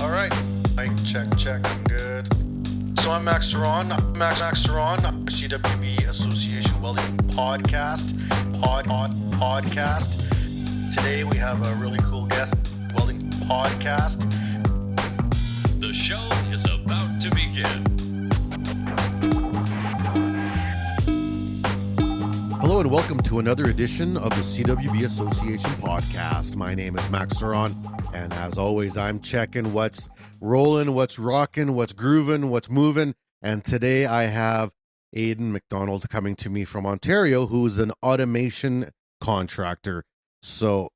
All right. Mic check. Good. So I'm Ceron, CWB Association Welding podcast. Today we have a really cool guest, Welding podcast. The show is about to begin. Hello and welcome to another edition of the CWB Association podcast. My name is Max Ceron, and as always, I'm checking what's rolling, what's rocking, what's grooving, what's moving. And today I have Aidan MacDonnell coming to me from Ontario, who's an automation contractor. So,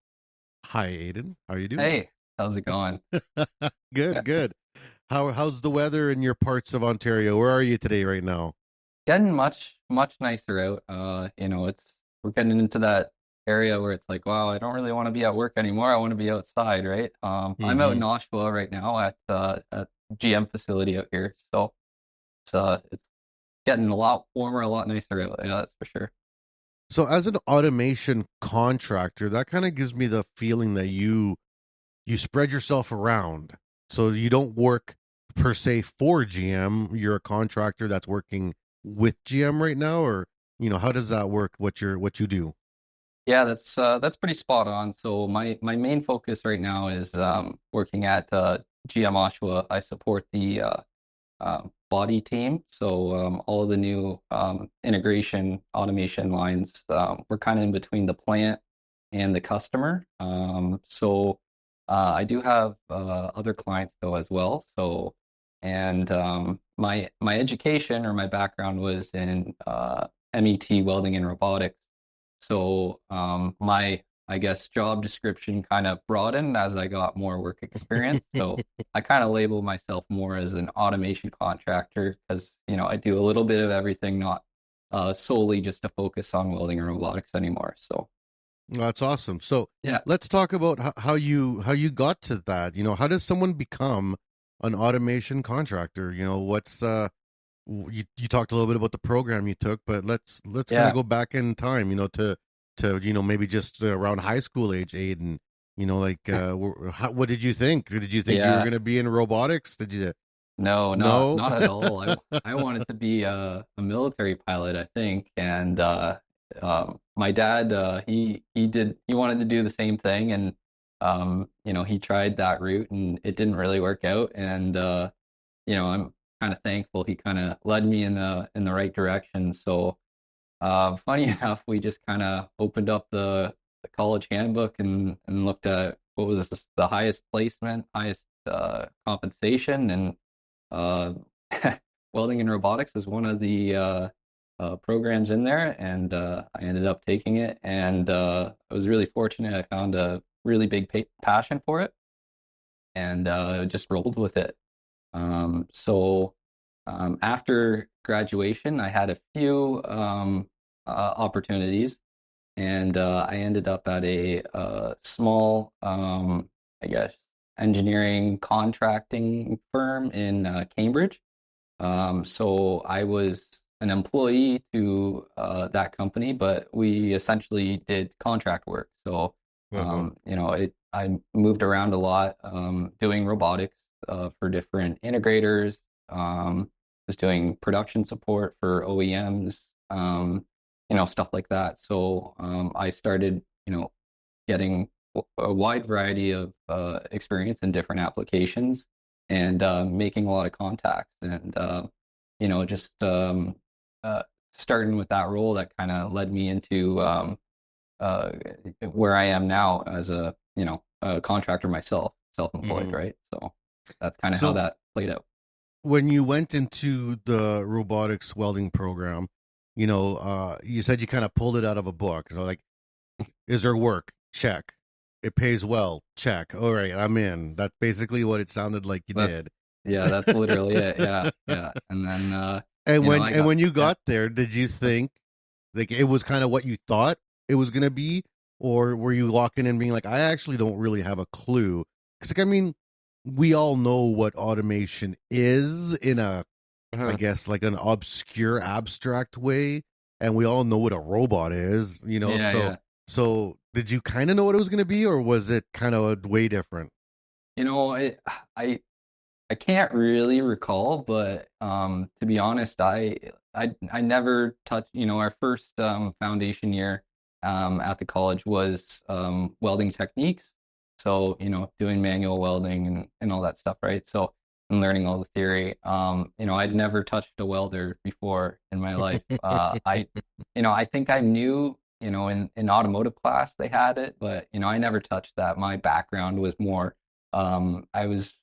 hi, Aidan. How are you doing? Hey, how's it going? Good. How's the weather in your parts of Ontario? Where are you today right now? Getting much nicer out. We're getting into that area where it's like, wow, I don't really want to be at work anymore. I want to be outside, right? I'm out in Oshawa right now at GM facility out here, so it's getting a lot warmer, a lot nicer out. Yeah, that's for sure. So, as an automation contractor, that kind of gives me the feeling that you spread yourself around. So you don't work per se for GM. You're a contractor that's working with GM right now, or how does that work? What you do? Yeah, that's pretty spot on. So my main focus right now is working at GM Oshawa. I support the body team. So all of the new integration automation lines, we're kind of in between the plant and the customer. I do have other clients though as well. So, and my education or my background was in MET welding and robotics. So my job description kind of broadened as I got more work experience. So I kind of label myself more as an automation contractor because I do a little bit of everything, not solely just to focus on welding and robotics anymore. So. That's awesome. So yeah, let's talk about how you got to that. How does someone become an automation contractor? What's you talked a little bit about the program you took, but let's kind of go back in time. To maybe just around high school age, Aidan. What did you think? Did you think you were going to be in robotics? Did you? No, not at all. I wanted to be a military pilot, I think, and my dad he wanted to do the same thing, and he tried that route and it didn't really work out, and I'm kind of thankful he kind of led me in the right direction. So funny enough, we just kind of opened up the college handbook and looked at what was the highest placement, highest compensation, and welding and robotics is one of the programs in there, and I ended up taking it, and I was really fortunate. I found a really big passion for it, and just rolled with it. After graduation, I had a few opportunities, and I ended up at a small, engineering contracting firm in Cambridge. So I was an employee to that company, but we essentially did contract work. So, I moved around a lot, doing robotics for different integrators, was doing production support for OEMs, stuff like that. So I started, getting a wide variety of experience in different applications, and making a lot of contacts, and just starting with that role that kind of led me into where I am now as a contractor myself, self-employed, right? So that's kind of how that played out. When you went into the robotics welding program, you said you kind of pulled it out of a book. So like, is there work? Check. It pays well. Check. All right, I'm in. That's basically what it sounded like you did. Yeah, that's literally it. Yeah. And then when you got there, did you think like it was kind of what you thought it was going to be, or were you walking in being like, I actually don't really have a clue? Because we all know what automation is in a, I guess, like an obscure, abstract way, and we all know what a robot is. So did you kind of know what it was going to be, or was it kind of way different? I I can't really recall, but to be honest, I never touched, our first foundation year at the college was welding techniques. So, doing manual welding and all that stuff, right? So, and learning all the theory. I'd never touched a welder before in my life. I think I knew, in automotive class they had it, but I never touched that. My background was more, I was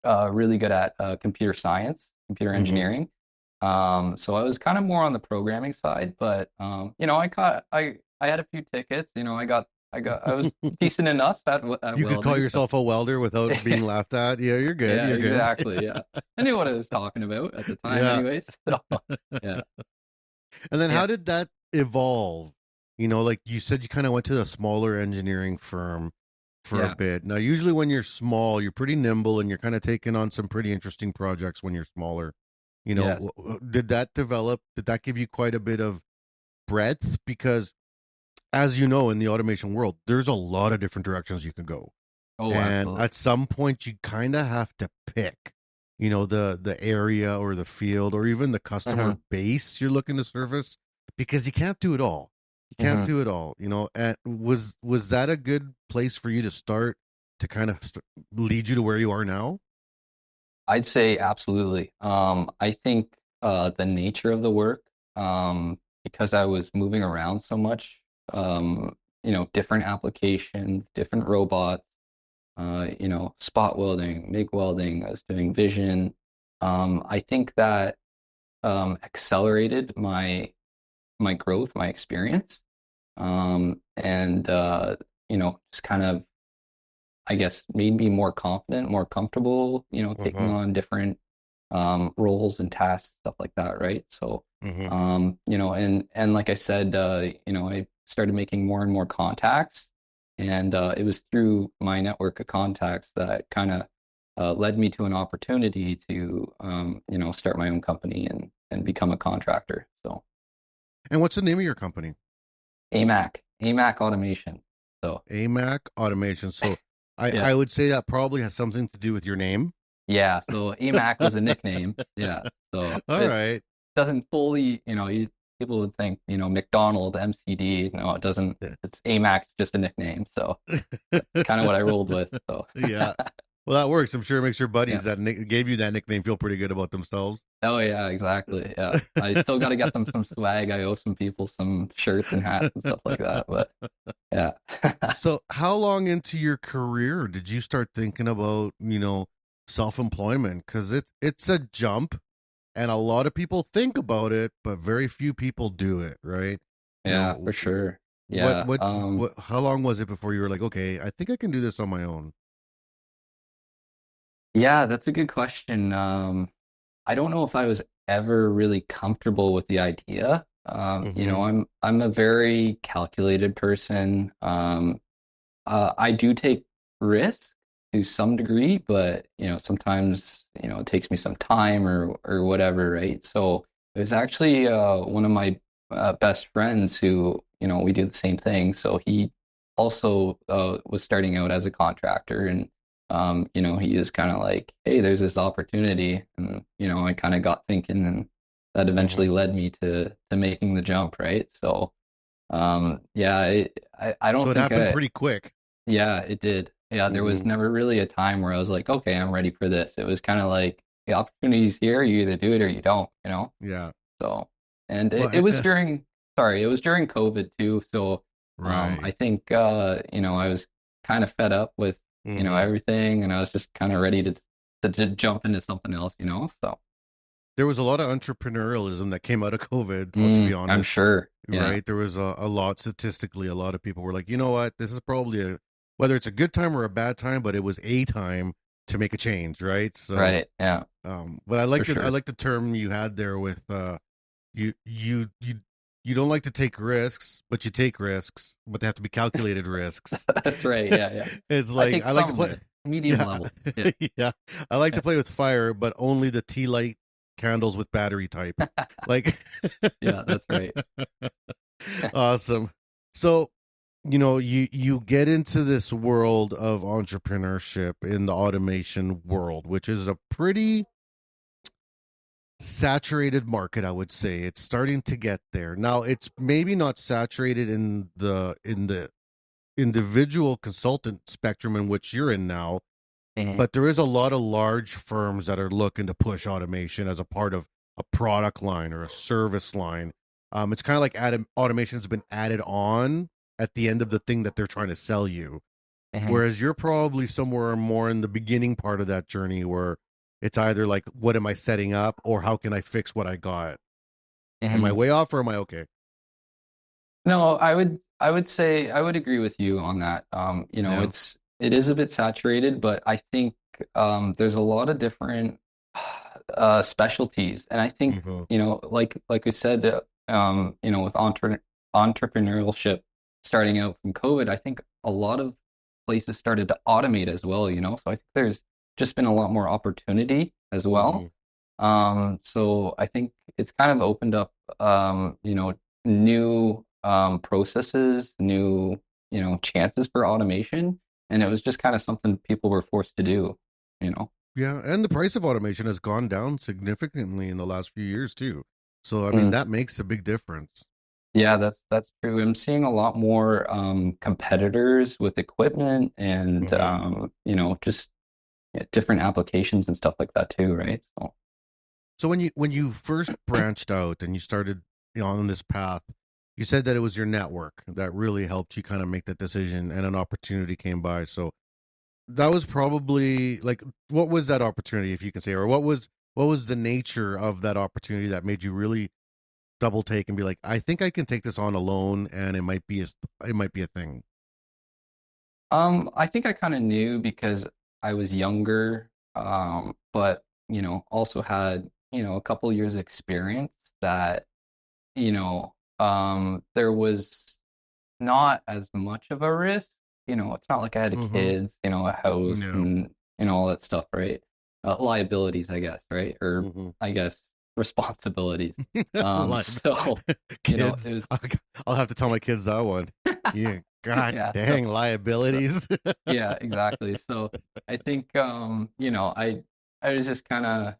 really good at computer science, computer Hmm. engineering. So I was kind of more on the programming side, but I had a few tickets. I was decent enough at You could call welding. So yourself a welder without being laughed at. Yeah, you're good. yeah, You're good. exactly. Yeah, I knew what I was talking about at the time, Yeah. anyways. So yeah, And then yeah, how did that evolve? Like you said, you kind of went to a smaller engineering firm for a yeah, bit. Now, usually when you're small, you're pretty nimble and you're kind of taking on some pretty interesting projects when you're smaller. yes. Did that develop? Did that give you quite a bit of breadth? Because as you know, in the automation world, there's a lot of different directions you can go. Oh, And absolutely. at some point you kind of have to pick, the area or the field or even the Hmm. customer base you're looking to service, because you can't do it all. You can't Hmm. do it all, and was that a good place for you to start to kind of lead you to where you are now? I'd say absolutely. I think the nature of the work, because I was moving around so much, different applications, different robots, spot welding, MIG welding, I was doing vision. I think that accelerated my growth, my experience, and just kind of I guess made me more confident, more comfortable, taking Mm-hmm. on different roles and tasks, stuff like that, right? So, Mm-hmm. and like I said, I started making more and more contacts, and it was through my network of contacts that kind of led me to an opportunity to, start my own company and become a contractor. So, And what's the name of your company? AMAC Automation. So, AMAC Automation. So I yeah. I would say that probably has something to do with your name. Yeah, so AMAC was a nickname. Yeah, so All it right. doesn't fully, people would think, McDonald, MCD. No, it doesn't. It's AMAC's just a nickname. So that's kind of what I rolled with. So Yeah. Well, that works. I'm sure it makes your yeah. buddies that gave you that nickname feel pretty good about themselves. Oh yeah, exactly. Yeah. I still got to get them some swag. I owe some people some shirts and hats and stuff like that. But yeah. So, how long into your career did you start thinking about, self-employment? Because it's a jump, and a lot of people think about it, but very few people do it. Right? Yeah, for sure. What Yeah. what what? How long was it before you were like, okay, I think I can do this on my own? Yeah, that's a good question. I don't know if I was ever really comfortable with the idea. Mm-hmm. I'm a very calculated person. I do take risks to some degree, but sometimes it takes me some time or whatever, right? So it was actually one of my best friends who we do the same thing. So he also was starting out as a contractor, and he is kind of like, hey, there's this opportunity, and I kind of got thinking, and that eventually Mm-hmm. led me to making the jump, right? So yeah, I So don't it think happened pretty quick. yeah, it did. Yeah, there was Mm-hmm. never really a time where I was like, okay, I'm ready for this. It was kind of like the opportunity's here, you either do it or you don't. Yeah. So, and it, Well, it was during, sorry, it was during COVID too. So, I right. think, I was kind of fed up with, Mm-hmm. everything, and I was just kind of ready to jump into something else. So, There was a lot of entrepreneurialism that came out of COVID. To be I'm honest, sure. Yeah. right? There was a lot statistically. A lot of people were like, you know what, this is probably whether it's a good time or a bad time, but it was a time to make a change, right? So, Right. Yeah, but I for like it. I sure. like the term you had there with you don't like to take risks, but you take risks, but they have to be calculated risks. That's right. Yeah. Yeah. It's I like take I like to some play. risk, medium Yeah, level. Yeah. yeah. I like to play with fire, but only the tea light candles with battery type. Like, Yeah, that's right. awesome. So you get into this world of entrepreneurship in the automation world, which is a pretty saturated market, I would say. It's starting to get there. Now, it's maybe not saturated in the individual consultant spectrum in which you're in now, Mhm. but there is a lot of large firms that are looking to push automation as a part of a product line or a service line. It's kind of like automation has been added on at the end of the thing that they're trying to sell you. Mhm. Whereas you're probably somewhere more in the beginning part of that journey where it's either like, what am I setting up, or how can I fix what I got? Am I Mhm. way off, or am I okay? No, I would say I would agree with you on that. Yeah. It is a bit saturated, but I think there's a lot of different specialties, and I think Hmm. like we said, with entrepreneurship starting out from COVID, I think a lot of places started to automate as well. So I think there's just been a lot more opportunity as Hmm. well. So I think it's kind of opened up, new processes, new, chances for automation. And it was just kind of something people were forced to do, you know. Yeah, and the price of automation has gone down significantly in the last few years too. So I mean, Mm. that makes a big difference. Yeah, that's true. I'm seeing a lot more competitors with equipment and Hmm. just different applications and stuff like that too, right? So, So when you first branched out and you started, on this path, you said that it was your network that really helped you kind of make that decision, and an opportunity came by. So that was probably like, what was that opportunity, if you can say, or what was the nature of that opportunity that made you really double take and be like, I think I can take this on alone, and it might be a thing. I think I kind of knew because I was younger, but also had a couple years experience that there was not as much of a risk. It's not like I had a Mm-hmm. kid, a house, No. and all that stuff, right? Liabilities, I guess, right? Or Mm-hmm. I guess responsibilities. Live So kids. it was I'll have to tell my kids that one. Yeah, god yeah. dang So liabilities. yeah, exactly. So I think I was just kind of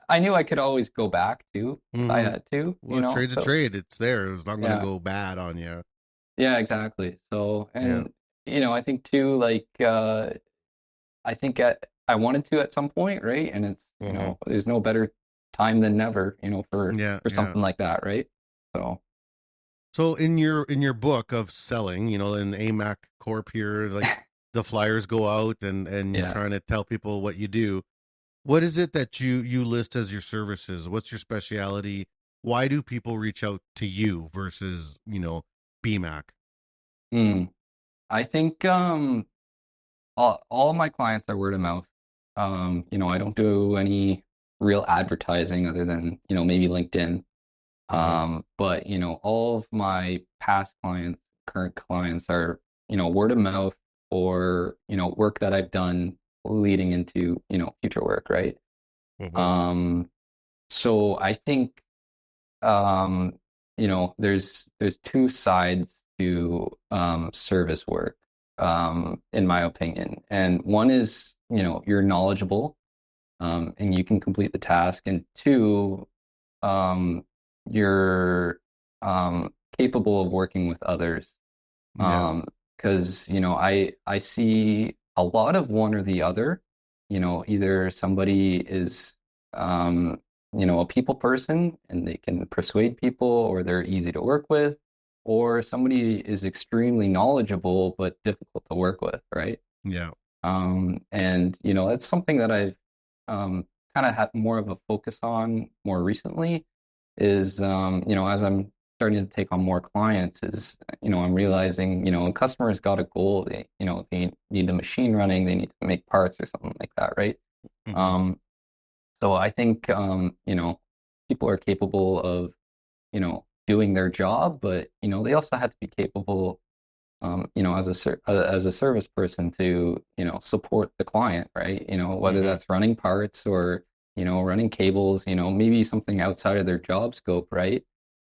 I knew I could always go back to if I Hmm. had to, Well, trade's a So trade. It's there. It's not going to yeah. go bad on you. Yeah, exactly. So, Yeah. and I think too, like I think I wanted to at some point, right? And it's, Hmm. there's no better time than never, Yeah. for Yeah. something like that, right? So, So in your book of selling, in AMAC Corp here, like the flyers go out, and you're yeah. trying to tell people what you do. What is it that you list as your services? What's your specialty? Why do people reach out to you versus, BMAC? Mm. I think all my clients are word of mouth. I don't do any real advertising other than, maybe LinkedIn. Hmm. But all of my past clients, current clients are, word of mouth or, work that I've done leading into, future work, right? Hmm. Um, so I think there's two sides to service work, in my opinion. And one is, you're knowledgeable, and you can complete the task, and two, um, you're capable of working with others. Yeah. Because I see a lot of one or the other. Either somebody is um, a people person and they can persuade people, or they're easy to work with, or somebody is extremely knowledgeable but difficult to work with, right? Yeah. And that's something that I've kind of had more of a focus on more recently is as I'm starting to take on more clients is I'm realizing a customer's got a goal. They need the machine running, they need to make parts or something like that, right? Hmm. um so I think people are capable of doing their job, but they also have to be capable, as a service person to support the client, right? Whether Hmm. that's running parts or running cables, maybe something outside of their job scope, right?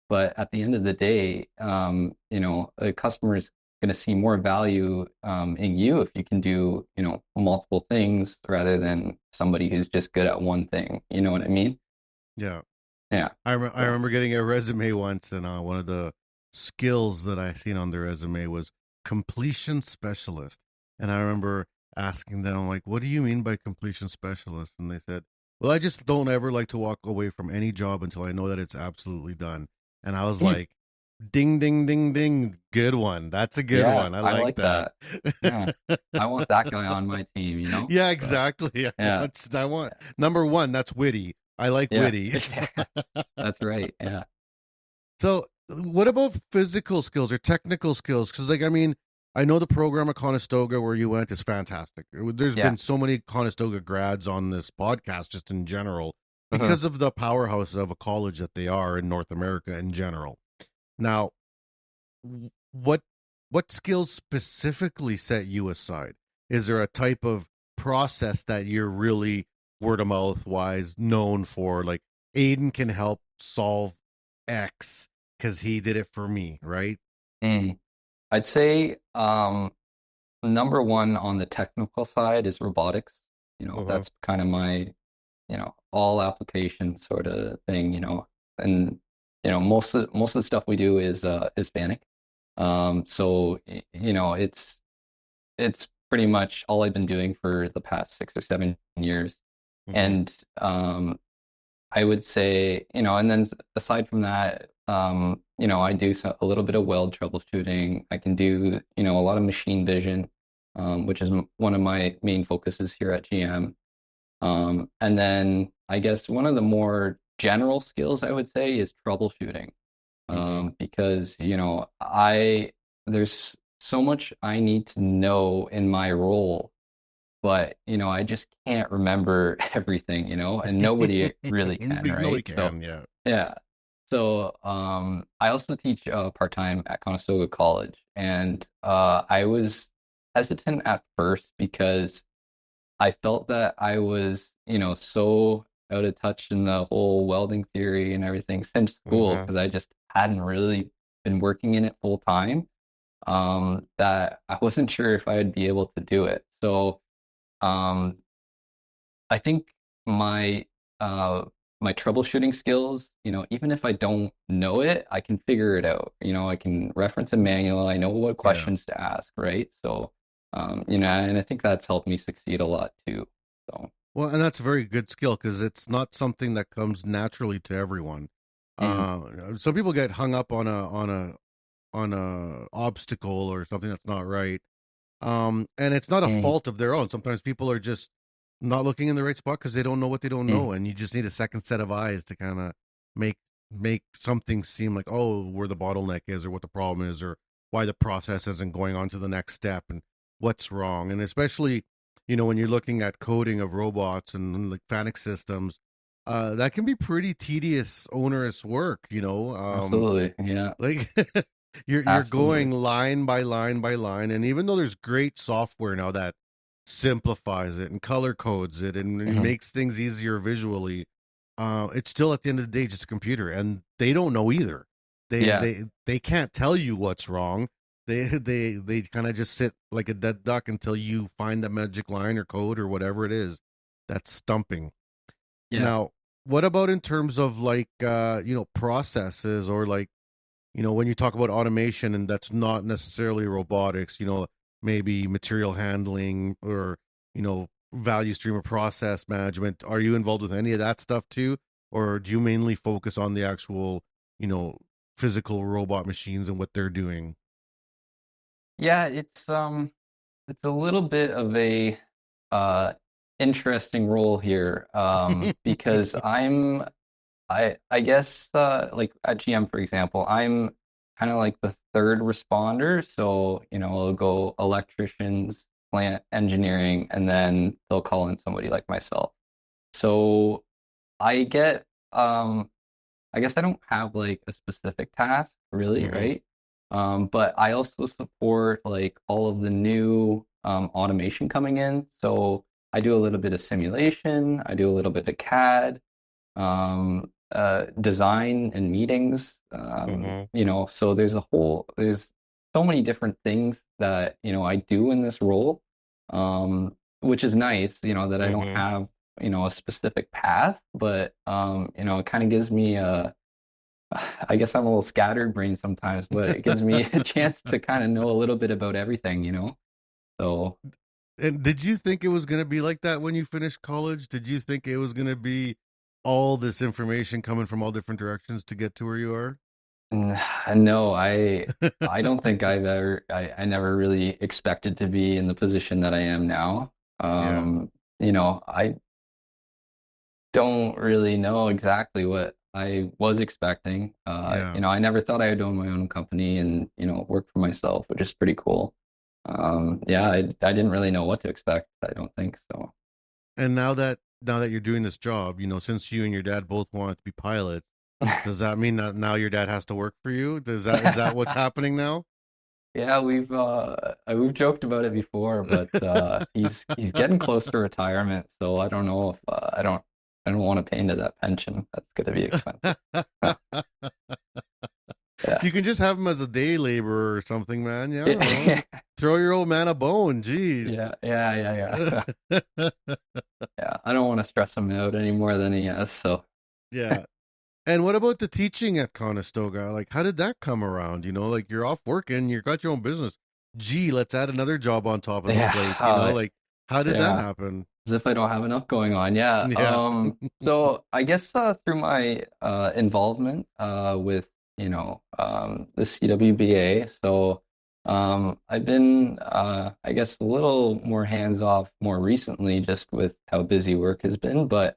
But at the end of the day, a customer is going to see more value in you if you can do, multiple things rather than somebody who's just good at one thing. You know what I mean? Yeah. Yeah. I remember getting a resume once, and one of the skills that I seen on the resume was completion specialist. And I remember asking them, like, what do you mean by completion specialist? And they said, well, I just don't ever like to walk away from any job until I know that it's absolutely done. And I was like, ding, ding, ding, ding. Good one. That's a good Yeah, one. I I like like that. that. Yeah. I want that guy on my team, Yeah, So, exactly. yeah. I want number one, that's witty. I like Yeah. witty. Yeah. That's right. Yeah. So, what about physical skills or technical skills? Because, like, I mean, I know the program at Conestoga where you went is fantastic. There's Yeah. been so many Conestoga grads on this podcast, just in general, Mhm. because of the powerhouse of a college that they are in North America in general. Now, what what skills specifically set you aside? Is there a type of process that you're really word of mouth wise known for? Like, Aiden can help solve X because he did it for me, right? Mm. I'd say number one on the technical side is robotics. Uh-huh. That's kind of my, all application sort of thing, and most of the stuff we do is Hispanic. So it's pretty much all I've been doing for the past 6 or 7 years. Mm-hmm. And I would say, and then aside from that, I do a little bit of weld troubleshooting. I can do, a lot of machine vision, which is one of my main focuses here at GM. And then I guess one of the more general skills I would say is troubleshooting, Mm-hmm. because, there's so much I need to know in my role, but I just can't remember everything, and nobody really can, Nobody right? So can, yeah. yeah. So I also teach part-time at Conestoga College, and I was hesitant at first because I felt that I was, so out of touch in the whole welding theory and everything since school Uh-huh. because I just hadn't really been working in it full time, that I wasn't sure if I would be able to do it. So um, I think my uh my troubleshooting skills, even if I don't know it, I can figure it out. I can reference a manual, I know what Yeah. questions to ask, right? So and I think that's helped me succeed a lot too. So Well, and that's a very good skill because it's not something that comes naturally to everyone. mm, Some people get hung up on a obstacle or something that's not right. And it's not a mm, fault of their own. Sometimes people are just not looking in the right spot because they don't know what they don't mm, know, and you just need a second set of eyes to kind of make make something seem like, oh, where the bottleneck is or what the problem is or why the process isn't going on to the next step and what's wrong. And especially, when you're looking at coding of robots and like FANUC systems, that can be pretty tedious, onerous work. absolutely. Yeah, Like you're going absolutely. line by line by line, and even though there's great software now that simplifies it and color codes it and Hmm. makes things easier visually, it's still at the end of the day just a computer, and they don't know either. They Yeah. they they can't tell you what's wrong. They kind of just sit like a dead duck until you find the magic line or code or whatever it is that's stumping. Yeah. Now, what about in terms of like processes or like when you talk about automation and that's not necessarily robotics, maybe material handling or, value stream or process management, are you involved with any of that stuff too? Or do you mainly focus on the actual, you know, physical robot machines and what they're doing? Yeah, it's a little bit of a uh interesting role here, because I guess like at GM for example, I'm kind of like the third responder. So, I'll go electricians, plant engineering, and then they'll call in somebody like myself. So I get I guess I don't have like a specific task really, Hmm. right? But I also support like all of the new automation coming in. So I do a little bit of simulation, I do a little bit of CAD, design and meetings. Mm-hmm. So there's so many different things that, I do in this role, which is nice, that I don't Mm-hmm. have, a specific path, but, it kind of gives me I guess I'm a little scattered brain sometimes, but it gives me a chance to kind of know a little bit about everything. So And did you think it was going to be like that when you finished college? Did you think it was going to be all this information coming from all different directions to get to where you are? no, I don't think I never really expected to be in the position that I am now. Yeah. I don't really know exactly what I was expecting. Yeah. I never thought I would own my own company and, work for myself, which is pretty cool. Yeah, I didn't really know what to expect. I don't think so. And now that you're doing this job, since you and your dad both want to be pilots, does that mean that now your dad has to work for you? Is that what's happening now? Yeah, we've joked about it before, but he's getting close to retirement, so I don't know if I don't want to pay into that pension. That's gonna be expensive. Yeah. You can just have him as a day laborer or something, man. Yeah, I don't know. Yeah, Throw your old man a bone. Jeez. yeah, yeah, yeah. Yeah, I don't want to stress him out any more than he has. So Yeah. And what about the teaching at Conestoga? Like, how did that come around? Like you're off working, you got your own business. Gee, let's add another job on top of the yeah, plate. Like, how did that yeah. happen? As if I don't have enough going on. Yeah. Yeah. So I guess through my involvement with the CWBA, so I've been I guess a little more hands off more recently, just with how busy work has been. But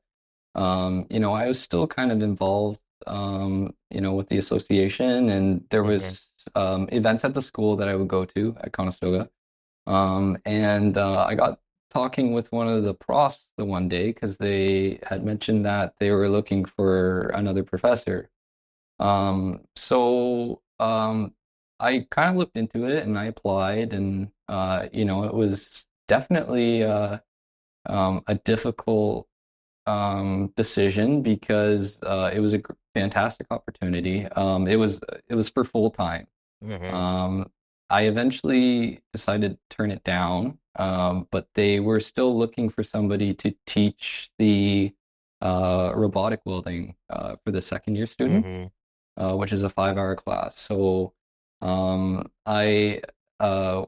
I was still kind of involved, with the association, and there Hmm. was events at the school that I would go to at Conestoga. And I got talking with one of the profs the one day because they had mentioned that they were looking for another professor. So I kind of looked into it and I applied, and it was definitely a difficult decision because it was a fantastic opportunity. It was for full time. Hmm. Um, I eventually decided to turn it down, but they were still looking for somebody to teach the robotic welding for the second year students, Hmm. which is a 5 hour class. So I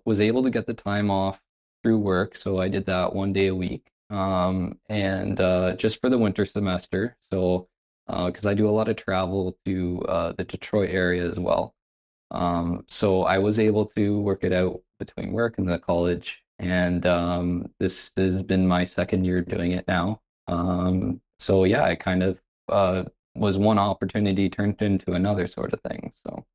was able to get the time off through work, so I did that one day a week, and just for the winter semester. So because I do a lot of travel to the Detroit area as well. So I was able to work it out between work and the college, and this has been my second year doing it now. So yeah, I kind of was one opportunity turned into another sort of thing. So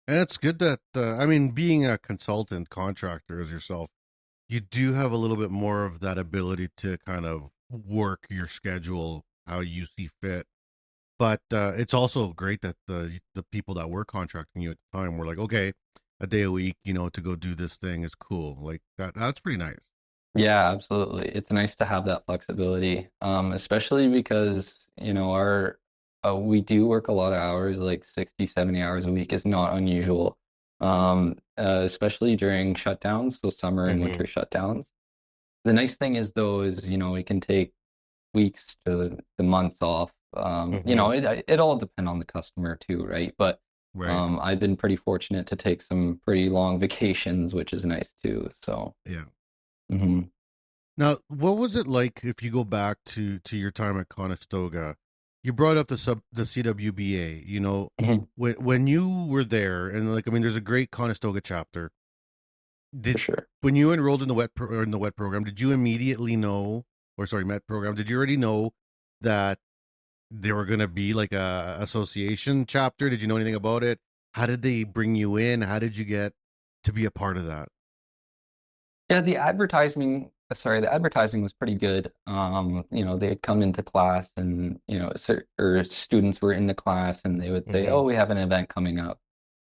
And it's good that, I mean, being a consultant contractor as yourself, you do have a little bit more of that ability to kind of work your schedule how you see fit. But it's also great that the people that were contracting you at the time were like, okay, a day a week, to go do this thing is cool. Like that. That's pretty nice. yeah, absolutely. It's nice to have that flexibility, especially because, our we do work a lot of hours, like 60, 70 hours a week is not unusual. Especially during shutdowns, so summer and Mm-hmm. winter shutdowns. The nice thing is though is, we can take weeks to the months off. Mm-hmm. It all depend on the customer too, right? But Right. I've been pretty fortunate to take some pretty long vacations, which is nice too. So, Yeah. mhm. Now, what was it like if you go back to your time at Conestoga? You brought up the CWBA. When you were there, and like I mean, there's a great Conestoga chapter. For Did sure. When you enrolled in in the wet program, did you immediately know, or sorry, Met program? Did you already know that there were going to be like a association chapter? Did you know anything about it? How did they bring you in? How did you get to be a part of that? Yeah, the advertising was pretty good. They'd come into class and, or students were in the class and they would say, Mm-hmm. "Oh, we have an event coming up."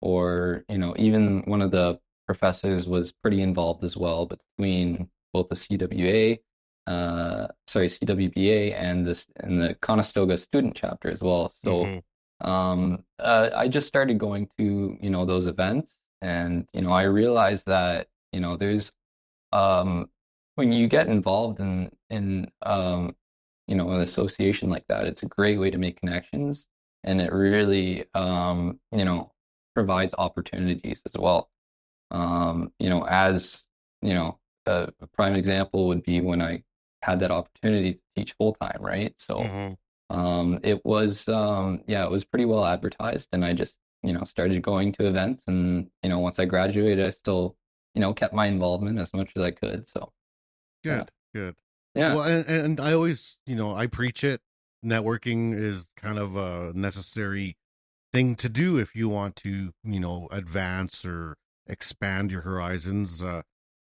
Or, even one of the professors was pretty involved as well between both the CWA CWBA and the Conestoga student chapter as well. So I just started going to, those events, and, I realized that, there's when you get involved in an association like that, it's a great way to make connections, and it really provides opportunities as well. As a prime example would be when I had that opportunity to teach full time, right? So it was it was pretty well advertised, and I just started going to events, and once I graduated, I still kept my involvement as much as I could. So good. Yeah. Well, and I always, I preach it. Networking is kind of a necessary thing to do if you want to, advance or expand your horizons.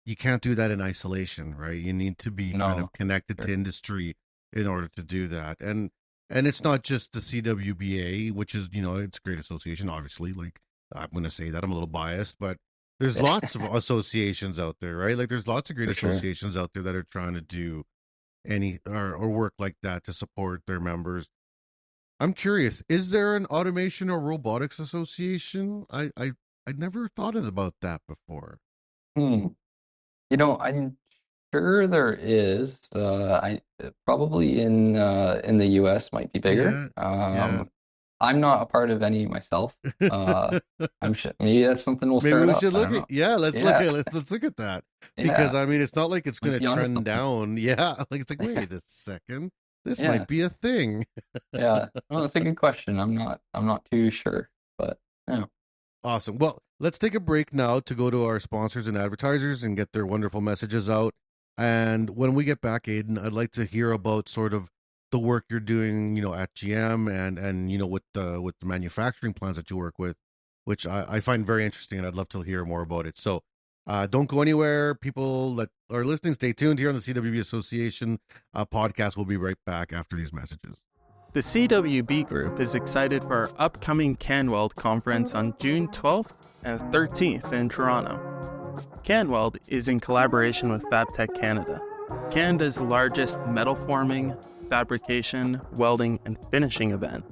You can't do that in isolation, right? You need to be kind of connected to industry in order to do that. And it's not just the CWBA, which is, it's a great association, obviously. Like, I'm going to say that I'm a little biased, but there's lots of associations out there, right? Like, there's lots of great associations out there that are trying to do or work like that to support their members. I'm curious, is there an automation or robotics association? I never thought about that before. I'm sure there is. I probably in the US might be bigger. I'm not a part of any myself. I'm sure maybe that's something we'll Maybe start we up. should look at let's look at that, because Yeah. I mean, it's not like it's going to Might be onto trend something. down. Yeah, like, it's like, wait a second, this might be a thing. Yeah. Well, that's a good question. I'm not too sure, but yeah. Awesome. Well, let's take a break now to go to our sponsors and advertisers and get their wonderful messages out. And when we get back, Aidan, I'd like to hear about sort of the work you're doing, at GM and with the manufacturing plants that you work with, which I find very interesting, and I'd love to hear more about it. So don't go anywhere. People that are listening, stay tuned here on the CWB Association podcast. We'll be right back after these messages. The CWB Group is excited for our upcoming CanWeld conference on June 12th and 13th in Toronto. CanWeld is in collaboration with FabTech Canada, Canada's largest metal forming, fabrication, welding, and finishing event.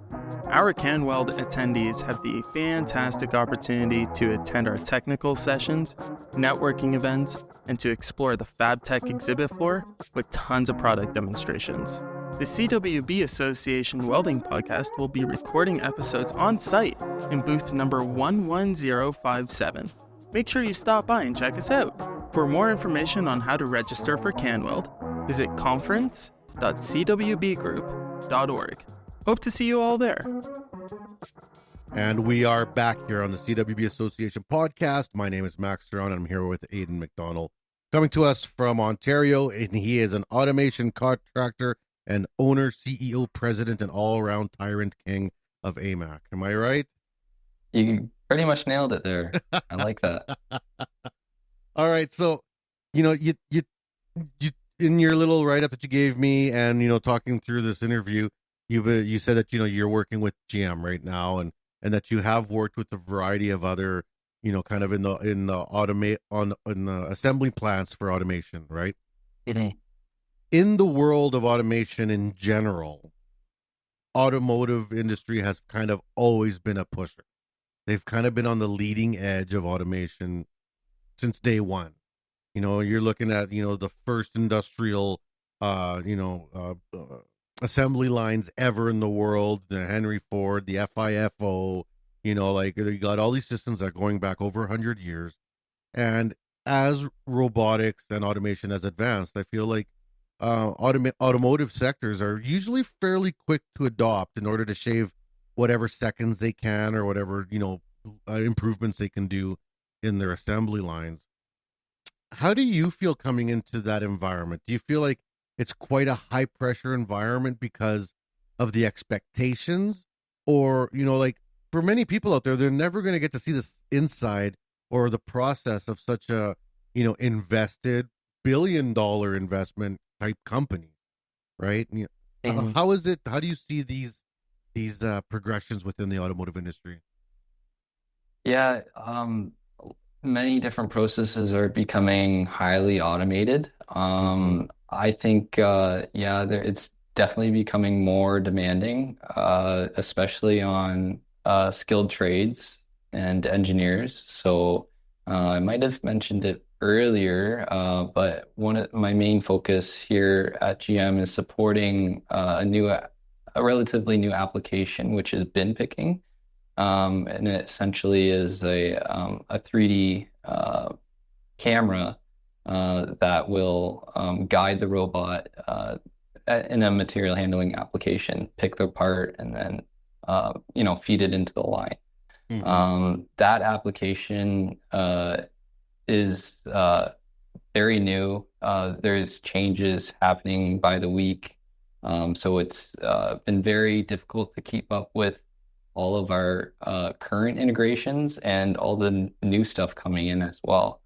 Our CanWeld attendees have the fantastic opportunity to attend our technical sessions, networking events, and to explore the FabTech exhibit floor with tons of product demonstrations. The CWB Association Welding Podcast will be recording episodes on site in booth number 11057. Make sure you stop by and check us out. For more information on how to register for CanWeld, visit conference.cwbgroup.org. Hope to see you all there. And we are back here on the CWB Association podcast. My name is Max Ceron, and I'm here with Aidan MacDonnell, coming to us from Ontario, and he is an automation contractor and owner, CEO, president, and all-around tyrant king of AMAC. Am I right? You pretty much nailed it there. I like that. All right, so you in your little write-up that you gave me, and talking through this interview, you said that you're working with GM right now, and that you have worked with a variety of other kind of in the assembly plants for automation, right? Mm-hmm. In the world of automation in general, automotive industry has kind of always been a pusher. They've kind of been on the leading edge of automation since day one. You're looking at the first industrial assembly lines ever in the world, the Henry Ford, the FIFO, like, you got all these systems that are going back over 100 years. And as robotics and automation has advanced, I feel like automotive sectors are usually fairly quick to adopt in order to shave whatever seconds they can, or whatever, improvements they can do in their assembly lines. How do you feel coming into that environment? Do you feel like it's quite a high pressure environment because of the expectations? Or, like, for many people out there, they're never going to get to see this inside or the process of such a, invested billion-dollar investment type company, right? How is it? How do you see these progressions within the automotive industry? Yeah, many different processes are becoming highly automated. I think, it's definitely becoming more demanding, especially on skilled trades and engineers. So I might have mentioned it earlier, but one of my main focus here at GM is supporting a relatively new application, which is bin picking. And it essentially is a 3D camera that will guide the robot in a material handling application, pick the part, and then feed it into the line. Mm-hmm. That application is very new. There's changes happening by the week, so it's been very difficult to keep up with all of our current integrations and all the new stuff coming in as well.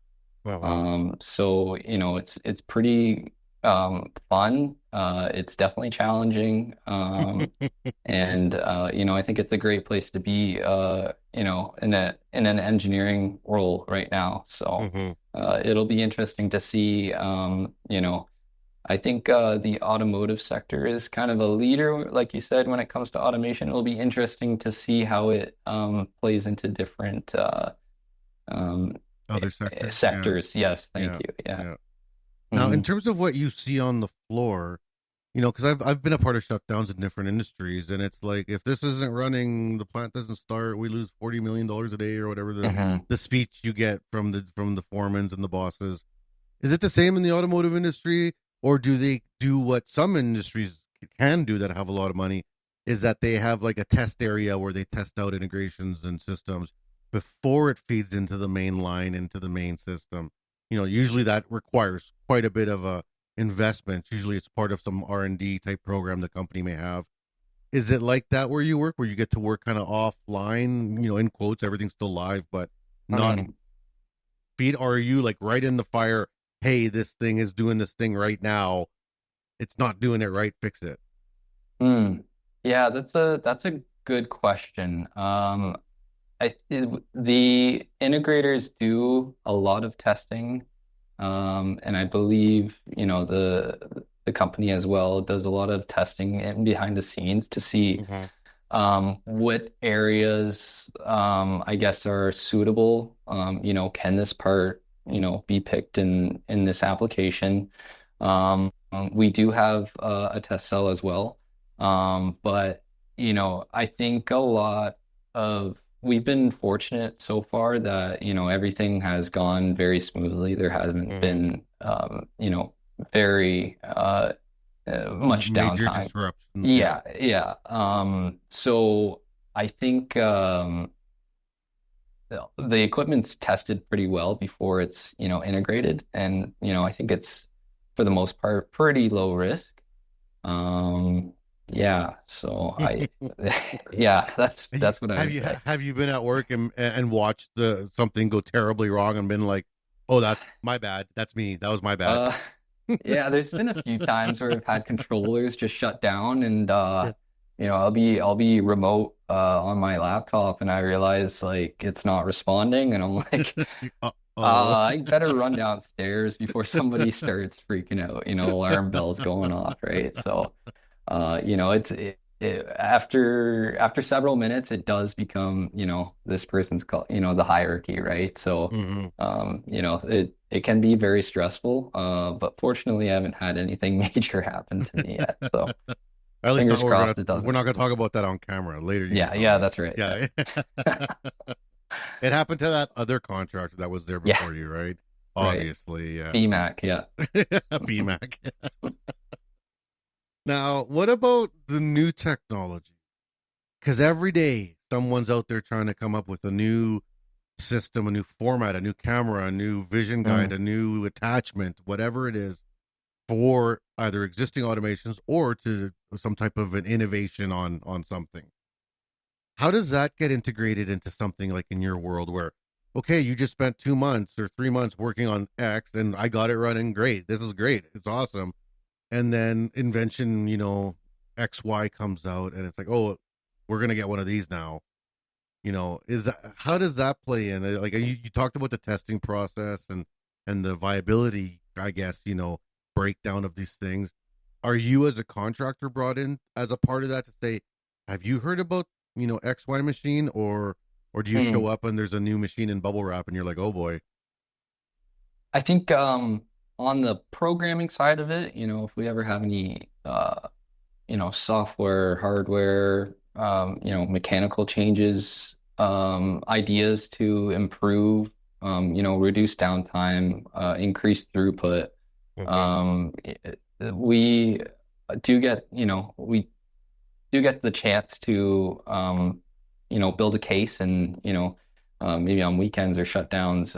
Wow. So, it's pretty fun. It's definitely challenging. And I think it's a great place to be in an engineering role right now. So Mm-hmm. it'll be interesting to see I think the automotive sector is kind of a leader, like you said, when it comes to automation. It'll be interesting to see how it plays into different um, Other sectors. Yeah. sectors. Yes, thank Yeah. you. Yeah. Yeah. Now, in Mhm. terms of what you see on the floor, because I've been a part of shutdowns in different industries, and it's like if this isn't running, the plant doesn't start. We lose $40 million a day, or whatever Mhm. the speech you get from the foremans and the bosses. Is it the same in the automotive industry, or do they do what some industries can do that have a lot of money? Is that they have like a test area where they test out integrations and systems before it feeds into the main line, into the main system. Usually that requires quite a bit of a investment. Usually it's part of some R&D type program the company may have. Is it like that where you work, where you get to work kind of offline, in quotes, everything's still live, but not Mhm. feed? Or are you like right in the fire? Hey, this thing is doing this thing right now. It's not doing it right. Fix it. Mm. Yeah, that's a good question. The integrators do a lot of testing, and I believe, the company as well does a lot of testing in behind the scenes to see Mm-hmm. what areas I guess are suitable. Can this part, be picked in this application? We do have a test cell as well. But I think a lot of we've been fortunate so far that, everything has gone very smoothly. There hasn't Mm-hmm. been very much Major downtime. disruptions. Yeah. Yeah, yeah. So I think the equipment's tested pretty well before it's, integrated, and I think it's for the most part pretty low risk. Um, yeah, so yeah, that's what I have would you say. have you been at work and watched the something go terribly wrong and been like, oh, that's my bad. That's me. That was my bad. Uh, yeah, there's been a few times where I've had controllers just shut down, and I'll be remote on my laptop, and I realize like it's not responding, and I'm like, Oh. I better run downstairs before somebody starts freaking out, alarm bells going off, right? So, after several minutes, it does become, this person's called, the hierarchy, right? So, Hmm. it can be very stressful, but fortunately, I haven't had anything major happen to me yet. So, At least not fingers we're crossed gonna it we're doesn't. not gonna talk about that on camera. Later you can Yeah, tell yeah, me. that's right. Yeah, Yeah. It happened to that other contractor that was there yeah, before you, right? right. Obviously, yeah. BMAC, yeah. BMAC. Now, what about the new technology? Because every day someone's out there trying to come up with a new system, a new format, a new camera, a new vision guide, Mm. a new attachment, whatever it is, for either existing automations or to some type of an innovation on something. How does that get integrated into something like in your world where, okay, you just spent 2 months or 3 months working on X and I got it running great. This is great. It's awesome. And then invention, XY comes out and it's like, oh, we're going to get one of these now. Is that, how does that play in? Like you talked about the testing process and the viability, I guess, breakdown of these things. Are you as a contractor brought in as a part of that to say, have you heard about, XY machine, or do you show up and there's a new machine in bubble wrap and you're like, oh boy? I think on the programming side of it, if we ever have any software, hardware, mechanical changes, ideas to improve, reduce downtime, increase throughput. We do get, we do get the chance to, build a case and, maybe on weekends or shutdowns,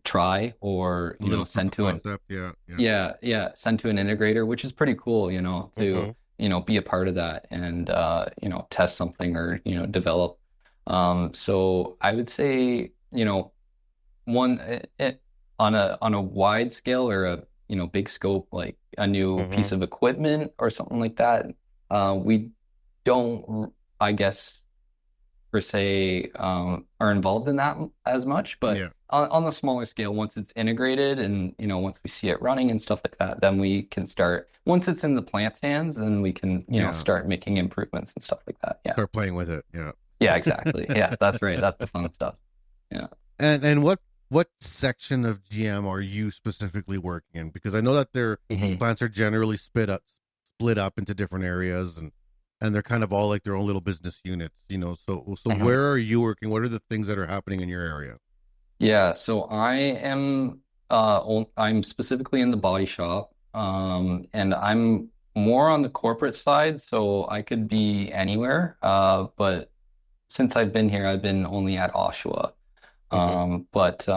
try or, send to an concept, send to an integrator, which is pretty cool, to be a part of that and test something or develop. So I would say one on a wide scale or a big scope, like a new piece of equipment or something like that, we don't, I guess, per se, are involved in that as much, but on the smaller scale, once it's integrated and once we see it running and stuff like that, then we can start, once it's in the plant's hands, then we can start making improvements and stuff like that. Start playing with it. Yeah, exactly. Yeah, that's right. That's the fun stuff. Yeah. And what section of GM are you specifically working in? Because I know that their plants are generally split up into different areas, and they're kind of all like their own little business units, So where are you working? What are the things that are happening in your area? Yeah, so I am I'm specifically in the body shop, and I'm more on the corporate side, so I could be anywhere. But since I've been here, I've been only at Oshawa. But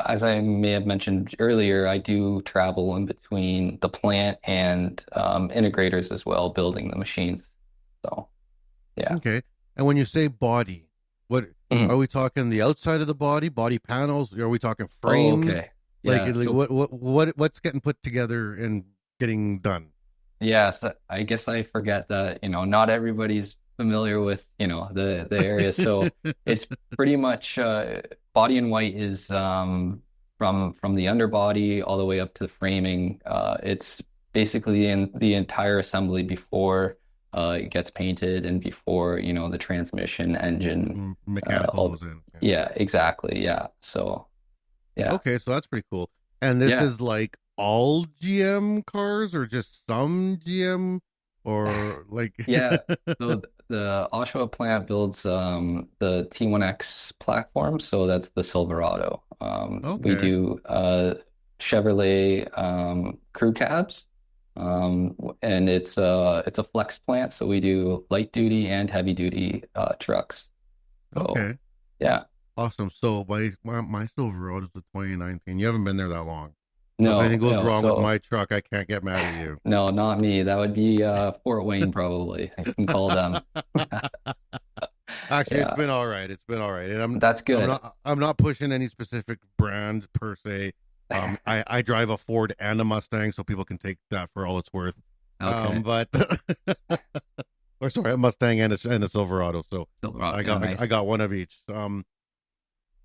as I may have mentioned earlier, I do travel in between the plant and integrators as well, building the machines. So, yeah. Okay. And when you say body, what are we talking? The outside of the body panels? Are we talking frames? Oh, okay. Yeah. What's getting put together and getting done? Yeah. So I guess I forget that, not everybody's familiar with, the area. So it's pretty much body in white is from the underbody all the way up to the framing. It's basically in the entire assembly before it gets painted and before, the transmission, engine, mechanical goes in. Yeah, exactly. Yeah. So, yeah. Okay, so that's pretty cool. And this is like all GM cars or just some GM or like Yeah. So the Oshawa plant builds the T1X platform, so that's the Silverado. We do Chevrolet crew cabs. And it's a flex plant, so we do light duty and heavy duty trucks. So, okay. Yeah. Awesome. So my Silverado is the 2019. You haven't been there that long. No. If anything goes wrong with my truck, I can't get mad at you. No, not me. That would be Fort Wayne probably. I can call them. Actually, it's been all right. And that's good. I'm not pushing any specific brand per se. I drive a Ford and a Mustang, so people can take that for all it's worth. Okay. Or sorry, a Mustang and a Silverado. So Silverado, nice. I got one of each.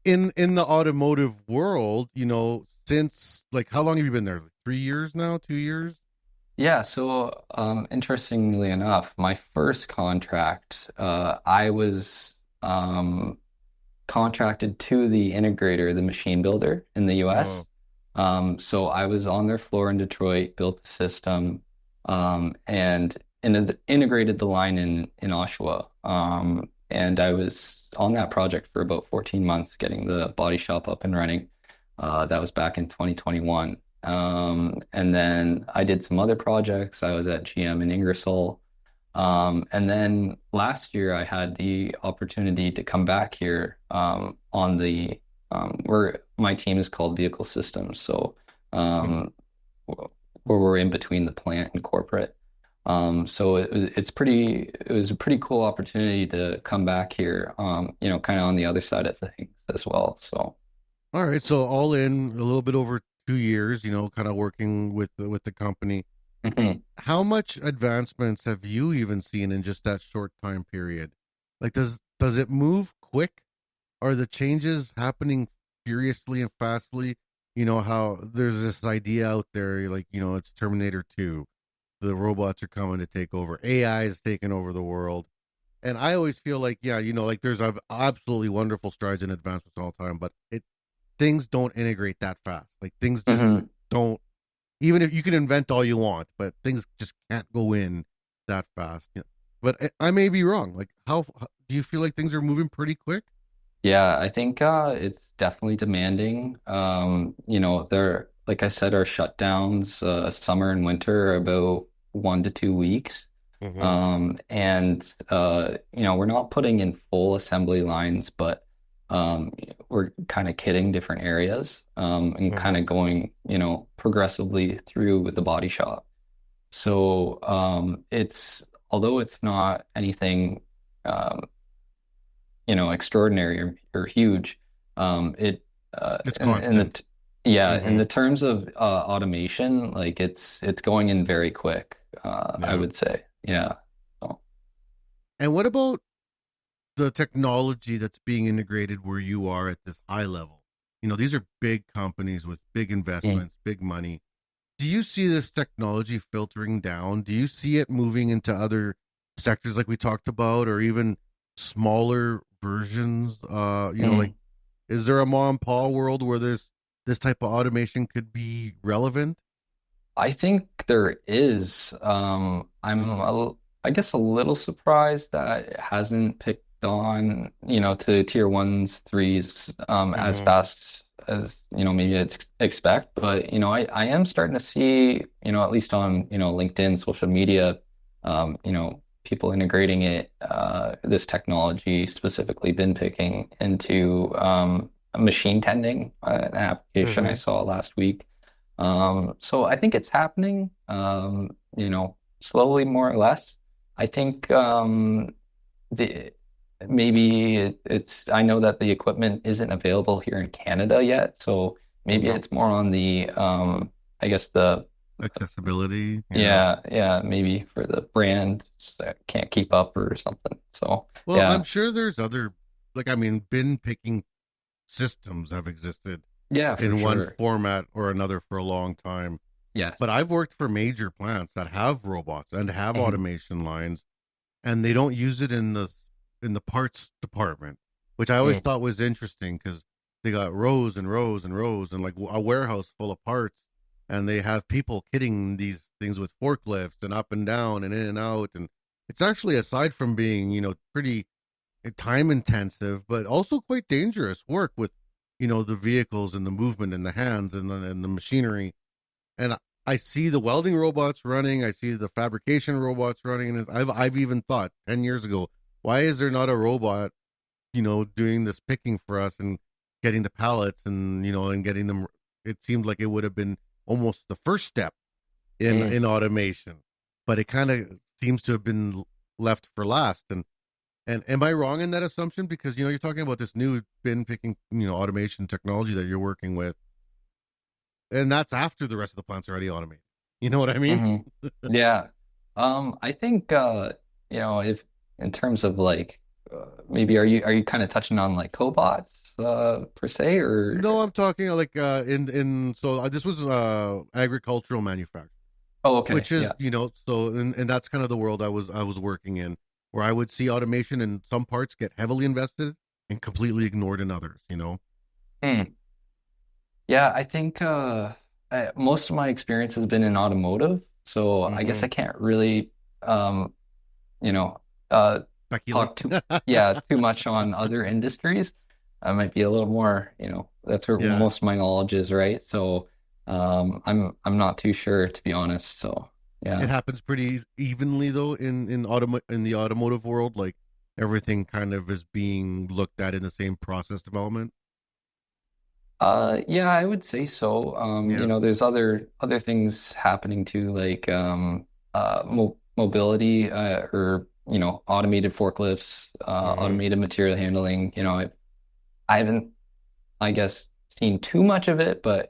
In the automotive world, since like how long have you been there? 3 years now? 2 years? Yeah. So, interestingly enough, my first contract, I was contracted to the integrator, the machine builder in the U.S. So I was on their floor in Detroit, built the system, and integrated the line in Oshawa. And I was on that project for about 14 months, getting the body shop up and running. That was back in 2021. And then I did some other projects. I was at GM in Ingersoll. And then last year I had the opportunity to come back here on the where my team is called Vehicle Systems. So where we're in between the plant and corporate. So it was a pretty cool opportunity to come back here, kind of on the other side of things as well. So, all right. So all in a little bit over 2 years, kind of working with the company. How much advancements have you even seen in just that short time period? Like, does it move quick? Are the changes happening furiously and fastly? how there's this idea out there, like, it's Terminator 2. The robots are coming to take over. AI is taking over the world. And I always feel like, yeah, like there's absolutely wonderful strides and advancements all the time, but things don't integrate that fast. Like things just don't, even if you can invent all you want, but things just can't go in that fast. But I may be wrong. Like how do you feel like things are moving pretty quick? Yeah, I think it's definitely demanding. There, like I said, our shutdowns, summer and winter, are about 1 to 2 weeks. Mm-hmm. We're not putting in full assembly lines, but we're kind of kitting different areas, and kind of going, progressively through with the body shop. So although it's not anything extraordinary or huge. It It's in the constant. in the terms of automation, like it's going in very quick. I Yeah. would say, yeah. So, And what about the technology that's being integrated where you are at this high level? These are big companies with big investments, big money. Do you see this technology filtering down? Do you see it moving into other sectors like we talked about, or even smaller versions? Like, is there a mom and pop world where this type of automation could be relevant? I think there is. I guess a little surprised that it hasn't picked on, to tier ones, threes, as Mm-hmm. fast as, maybe I'd expect. But, I am starting to see, at least on, LinkedIn, social media, people integrating this technology, specifically bin picking, into machine tending, an application I Mm-hmm. saw last week. So I think it's happening, slowly, more or less. I think the maybe it's I know that the equipment isn't available here in Canada yet, so maybe Mm-hmm. it's more on the I guess the Accessibility. Yeah. yeah, maybe for the brand that can't keep up or something. So Well, I'm yeah, sure there's other, like, bin picking systems have existed yeah, for in one sure. format or another for a long time. Yes. But I've worked for major plants that have robots and have Mhm. automation lines, and they don't use it in the parts department, which I always Mm. thought was interesting because they got rows and rows and rows and like a warehouse full of parts, and they have people kitting these things with forklifts and up and down and in and out, and it's actually, aside from being pretty time intensive, but also quite dangerous work with the vehicles and the movement and the hands and the machinery. And I see the welding robots running. I see the fabrication robots running, and I've even thought 10 years ago, why is there not a robot, doing this picking for us and getting the pallets and getting them? It seemed like it would have been almost the first step in Mm. in automation, but it kind of seems to have been left for last. And am I wrong in that assumption? Because you're talking about this new bin picking, automation technology that you're working with, and that's after the rest of the plant's already automated. You know what I mean? Hmm. Yeah. I think if in terms of like maybe are you kind of touching on like cobots per se No, or I'm talking like in so this was agricultural manufacturing, oh, okay, which is yeah. so and that's kind of the world I was working in, where I would see automation in some parts get heavily invested and completely ignored in others. Hmm. Yeah, I think most of my experience has been in automotive, so I guess Mm-hmm. I can't really um you know uh Speculate. talk too much on other industries. I might be a little more, that's where Yeah. most of my knowledge is, right? So I'm not too sure, to be honest. So It yeah. happens pretty evenly though in the automotive world. Like everything kind of is being looked at in the same process development. Yeah, I would say so. Yeah. There's other things happening too, like mobility, or automated forklifts, Mm-hmm. automated material handling. I haven't, I guess, seen too much of it, but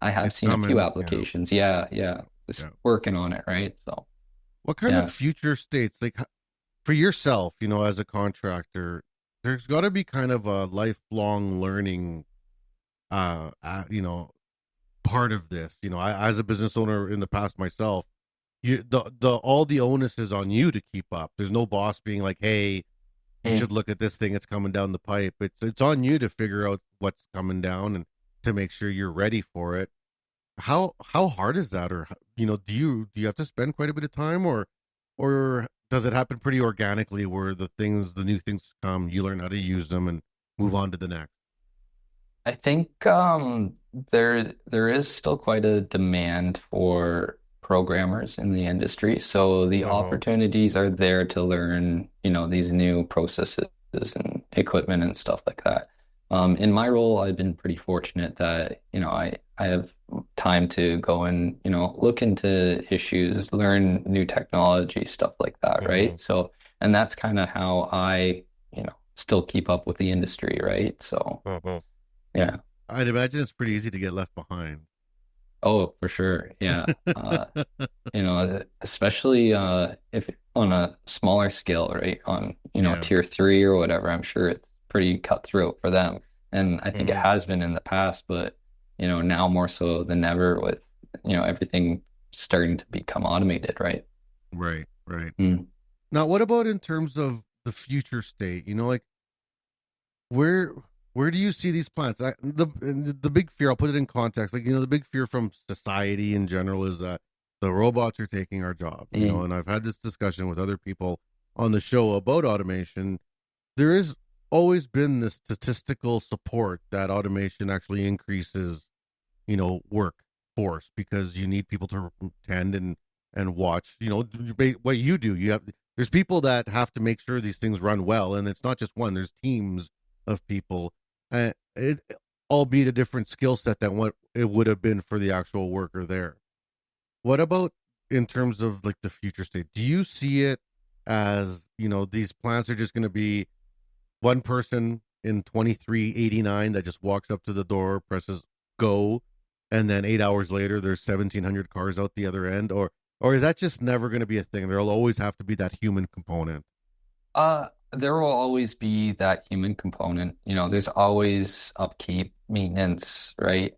I have It's seen a few coming. Yeah. applications. Yeah, yeah, just Yeah. working on it, right? So What kind of yeah. future states, like for yourself, as a contractor, there's got to be kind of a lifelong learning, part of this. You know, I, as a business owner in the past myself, the all the onus is on you to keep up. There's no boss being like, hey, you should look at this thing, it's coming down the pipe. It's on you to figure out what's coming down and to make sure you're ready for it. How hard is that? Or, you know, do you have to spend quite a bit of time, or does it happen pretty organically where the new things come, you learn how to use them and move on to the next? I think there is still quite a demand for programmers in the industry, so the opportunities are there to learn, you know, these new processes and equipment and stuff like that. In my role, I've been pretty fortunate that, you know, I have time to go and, you know, look into issues, learn new technology, stuff like that, right? So, and that's kind of how I, you know, still keep up with the industry, right? So, yeah. I'd imagine it's pretty easy to get left behind. Oh, for sure. Yeah. You know, especially if on a smaller scale, right? On, you know, Yeah. tier 3 or whatever, I'm sure it's pretty cutthroat for them. And I think it has been in the past, but, you know, now more so than ever with, you know, everything starting to become automated, right? Right. Mm. Now, what about in terms of the future state? You know, like where do you see these plants? The big fear, I'll put it in context. Like, you know, the big fear from society in general is that the robots are taking our job. You know, and I've had this discussion with other people on the show about automation. There is always been this statistical support that automation actually increases, you know, workforce, because you need people to tend and watch, you know, what you do. There's people that have to make sure these things run well, and it's not just one. There's teams of people, it, albeit a different skill set than what it would have been for the actual worker there. What about in terms of like the future state? Do you see it as, you know, these plants are just going to be one person in 2389 that just walks up to the door, presses go, and then 8 hours later there's 1,700 cars out the other end? Or is that just never going to be a thing? There'll always have to be that human component. There will always be that human component. You know, there's always upkeep, maintenance, right?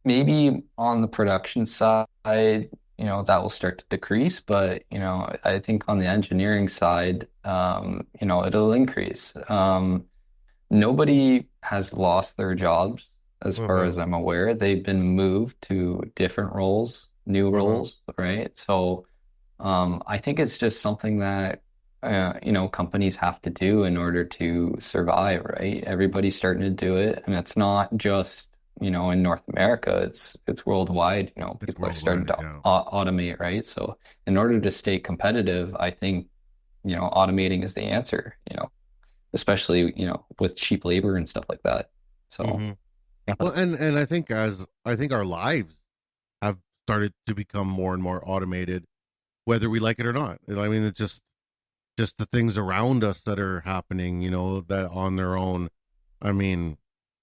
Maybe on the production side, you know, that will start to decrease, but, you know, I think on the engineering side, you know, it'll increase. Nobody has lost their jobs as far as I'm aware. They've been moved to different roles, new roles, right? So, I think it's just something that you know, companies have to do in order to survive, right? Everybody's starting to do it, and it's not just, you know, in North America. It's worldwide. You know, people are starting to automate, right? So, in order to stay competitive, I think, you know, automating is the answer. You know, especially, you know, with cheap labor and stuff like that. So, yeah. Well, and I think our lives have started to become more and more automated, whether we like it or not. I mean, it's just the things around us that are happening, you know, that on their own. I mean,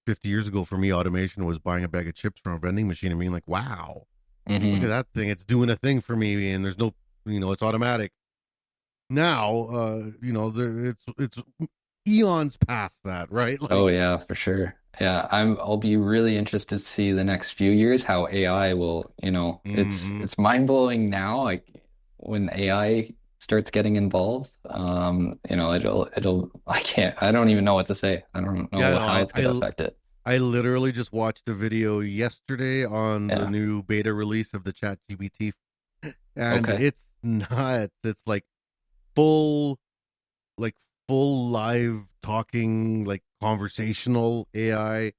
50 years ago for me, automation was buying a bag of chips from a vending machine and being like, wow, look at that thing. It's doing a thing for me, and there's no, you know, it's automatic. Now, you know, it's eons past that, right? Like, oh yeah, for sure. Yeah, I'll be really interested to see the next few years how AI will, you know, it's mind-blowing now, like when AI starts getting involved, you know, I don't even know what to say. I don't know how it's going to affect it. I literally just watched a video yesterday on the new beta release of the ChatGPT, and it's nuts. It's like full live talking, like conversational AI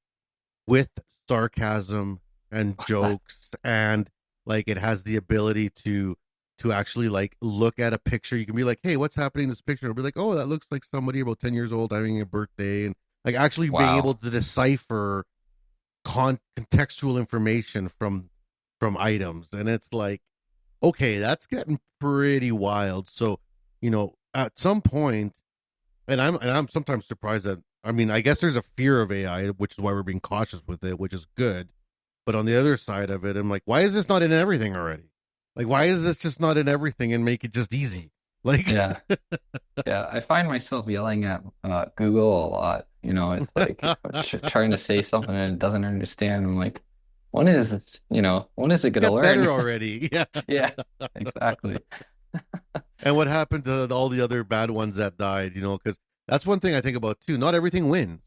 with sarcasm and jokes, and like it has the ability to actually like look at a picture. You can be like, hey, what's happening in this picture? It'll be like, oh, that looks like somebody about 10 years old having a birthday, and like actually being able to decipher contextual information from items. And it's like, okay, that's getting pretty wild. So, you know, at some point, and I'm sometimes surprised that, I mean, I guess there's a fear of AI, which is why we're being cautious with it, which is good. But on the other side of it, I'm like, why is this not in everything already? Like, why is this just not in everything and make it just easy? Like, yeah, I find myself yelling at Google a lot. You know, it's like trying to say something and it doesn't understand. I'm like, when is, when is it going to Get learn? better already. Yeah. Yeah, exactly. And what happened to all the other bad ones that died? Because that's one thing I think about too. Not everything wins.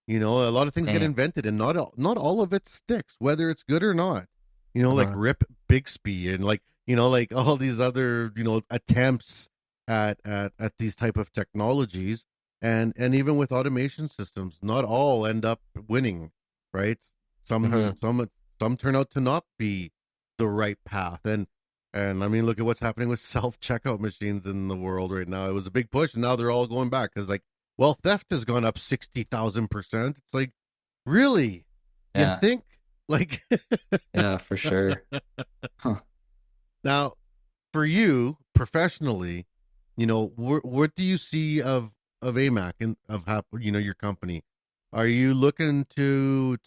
A lot of things get Mm. invented, and not all of it sticks, whether it's good or not. Like Uh-huh. Rip Bixby, and like all these other attempts at these type of technologies, and even with automation systems, not all end up winning, right? Some Mhm. some some turn out to not be the right path, and I mean, look at what's happening with self checkout machines in the world right now. It was a big push, and now they're all going back because, like, well, theft has gone up 60,000%. It's like, really? You Yeah, think? Like, yeah, for sure. Huh. now, for you professionally, what do you see of AMAC and of your company? Are you looking to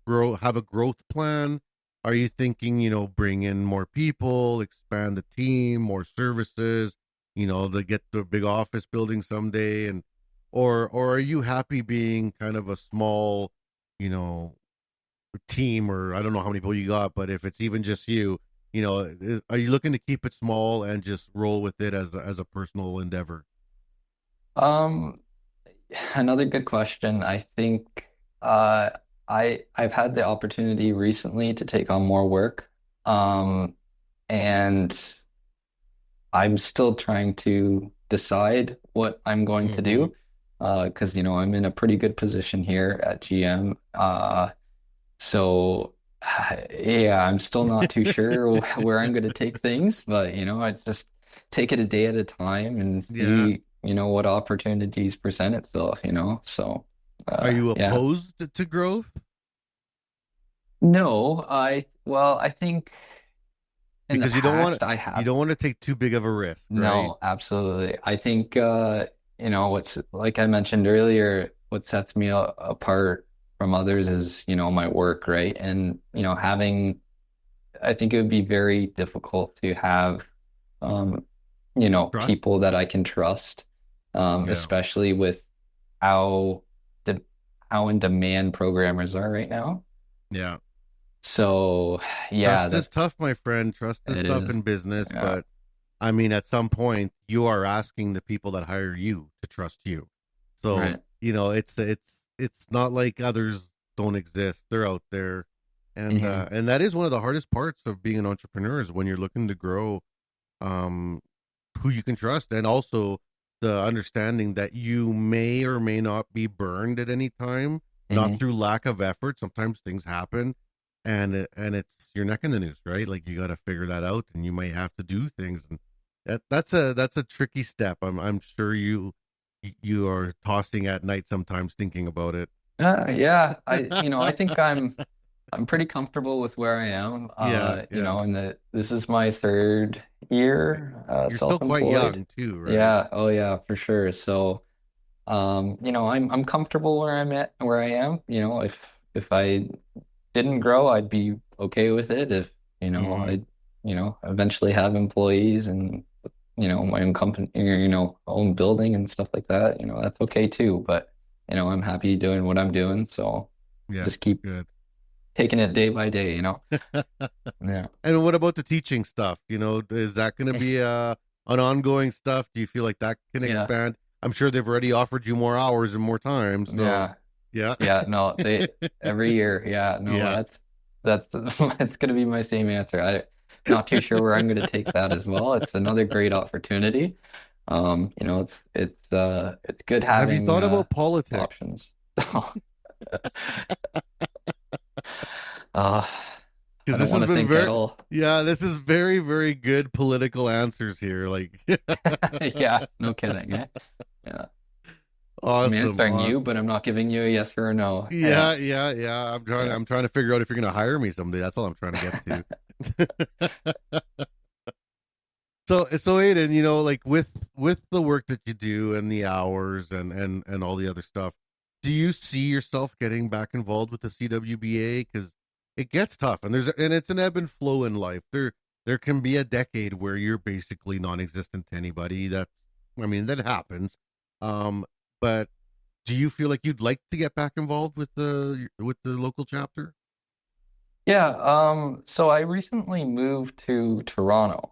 grow, have a growth plan? Are you thinking, bring in more people, expand the team, more services, to get the big office building someday, and or are you happy being kind of a small, you know, team, or I don't know how many people you got, but if it's even just you, are you looking to keep it small and just roll with it as a personal endeavor? Um, Another good question. I think uh I've had the opportunity recently to take on more work. And I'm still trying to decide what I'm going to Mm-hmm. do. Because I'm in a pretty good position here at GM. So yeah, I'm still not too sure where I'm going to take things, but I just take it a day at a time and Yeah. see, what opportunities present itself. So Are you yeah. opposed to growth? No, I think in the Because past I you have. don't want to take too big of a risk, right? No, absolutely. I think what's like I mentioned earlier, what sets me apart from others is, my work, right? And, I think it would be very difficult to have um, Trust. people that I can trust, Yeah. especially with how de how in demand programmers are right now. Yeah. So yeah, Trust is tough, my friend. Trust is it tough is. in business, Yeah. but I mean, at some point, you are asking the people that hire you to trust you. So, Right. it's not like others don't exist. They're out there. Hmm. And that is one of the hardest parts of being an entrepreneur, is when you're looking to grow, um who you can trust, and also the understanding that you may or may not be burned at any time, not Hmm. through lack of effort. Sometimes things happen, and it's your neck in the noose, right? Like, you got to figure that out, and you might have to do things, and that's a tricky step. I'm sure you are tossing at night sometimes thinking about it. Yeah, I think I'm pretty comfortable with where I am. Yeah, yeah. And this is my third year You're still quite self-employed. young too, right? Yeah, oh yeah, for sure. So, I'm comfortable where I am. If I didn't grow, I'd be okay with it. If, Mm-hmm. I, eventually have employees and, my own company, own building and stuff like that, that's okay too. But, I'm happy doing what I'm doing. So Yeah, just keep good. taking it day by day. Yeah. And what about the teaching stuff? Is that going to be an ongoing stuff? Do you feel like that can Yeah. expand? I'm sure they've already offered you more hours and more time. So, Yeah. yeah. Yeah. No, every year. Yeah. No, Yeah. that's that's gonna be my same answer. Not too sure where I'm gonna take that as well. It's another great opportunity. It's good Have you having thought about politics? options. Uh, I Because don't this want has to been think at very, all. yeah, this is very, very good political answers here. Like, Yeah, no kidding, eh? Yeah. I'm awesome, answering you, awesome. but I'm not giving you a yes or a no. Yeah. Yeah, yeah, yeah. Yeah. I'm trying to figure out if you're going to hire me someday. That's all I'm trying to get to. So Aiden, like with the work that you do and the hours and all the other stuff, do you see yourself getting back involved with the CWBA? Because it gets tough, and it's an ebb and flow in life. There can be a decade where you're basically non-existent to anybody. I mean, that happens. Um, but do you feel like you'd like to get back involved with the local chapter? Yeah, so I recently moved to Toronto.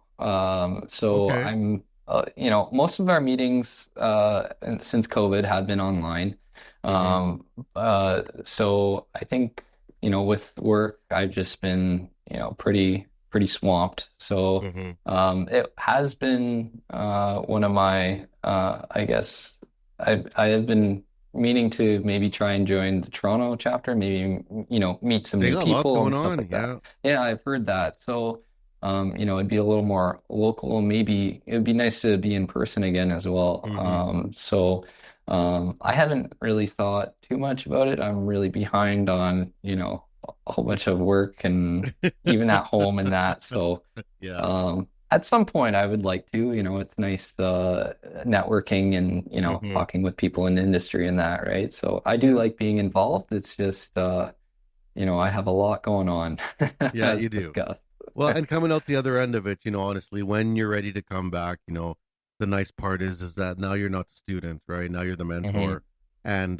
So Okay. I'm, most of our meetings since COVID have been online. Mm-hmm. So I think, with work, I've just been, pretty swamped. So Mm-hmm. it has been one of my, I guess, I have been meaning to maybe try and join the Toronto chapter, maybe, meet some They new got lots people going and stuff on. like that. Yeah. Yeah, I've heard that. So, it'd be a little more local. Maybe it'd be nice to be in person again as well. Mm-hmm. I haven't really thought too much about it. I'm really behind on, a whole bunch of work and even at home and that. So, Yeah. at some point, I would like to, it's nice networking and, Mm-hmm. talking with people in the industry and that, right? So I do Yeah. like being involved. It's just, I have a lot going on Yeah, as you do. discussed. Well, and coming out the other end of it, honestly, when you're ready to come back, the nice part is that now you're not the student, right? Now you're the Hmm. mentor. And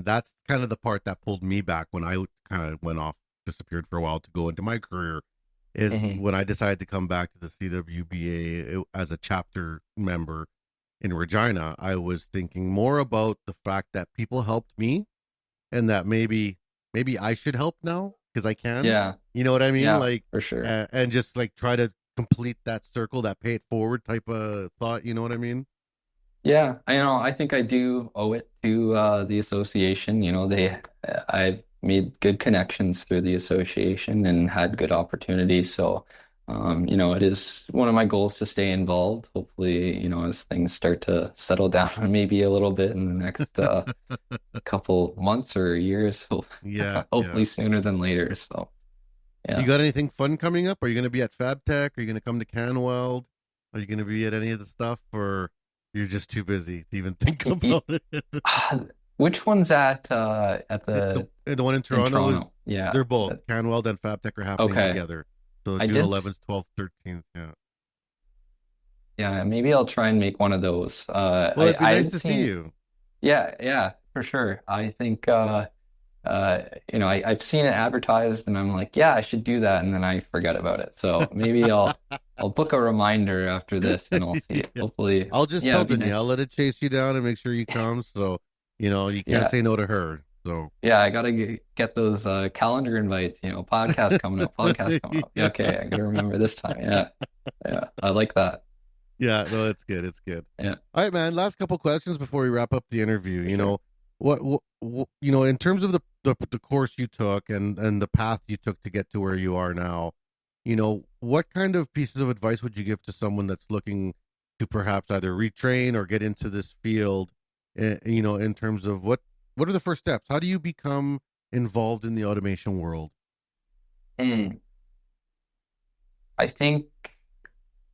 that's kind of the part that pulled me back when I kind of went off, disappeared for a while to go into my career, is Hmm. when I decided to come back to the CWBA as a chapter member in Regina. I was thinking more about the fact that people helped me and that maybe I should help now because I can. Yeah, You know what I mean? yeah, Like, for sure. and just like try to complete that circle, that pay it forward type of thought. You know what I mean? Yeah, I think I do owe it to the association. I've made good connections through the association and had good opportunities. So, it is one of my goals to stay involved. Hopefully, as things start to settle down maybe a little bit in the next couple months or years. So, Yeah, yeah. hopefully sooner than later. So, You yeah. got anything fun coming up? Are you going to be at FabTech? Are you going to come to CanWeld? Are you going to be at any of the stuff, or you're just too busy to even think about it? Which one's at The one in in Toronto is Toronto? Yeah. they're both CanWeld and FabTech are happening Okay. together. So I June did. 11th, 12th, 13th. Yeah. Yeah, maybe I'll try and make one of those. Well, it'd be I nice had to see seen. you. Yeah, yeah, for sure. I think I've seen it advertised, and I'm like, yeah, I should do that, and then I forget about it. So maybe I'll book a reminder after this, and I'll see it. Yeah. Hopefully, I'll just yeah, tell it'd be nice. Daniela to chase you down and make sure you come. So, you can't Yeah, say no to her. So, yeah, I gotta get those calendar invites. Podcast coming up, podcast coming up. Yeah, yeah. okay, I gotta remember this time. Yeah, yeah, I like that. Yeah, no, it's good. It's good. Yeah, All right, man. Last couple questions before we wrap up the interview. for sure. In terms of the course you took and the path you took to get to where you are now, what kind of pieces of advice would you give to someone that's looking to perhaps either retrain or get into this field? In terms of what are the first steps? How do you become involved in the automation world? Mm. I think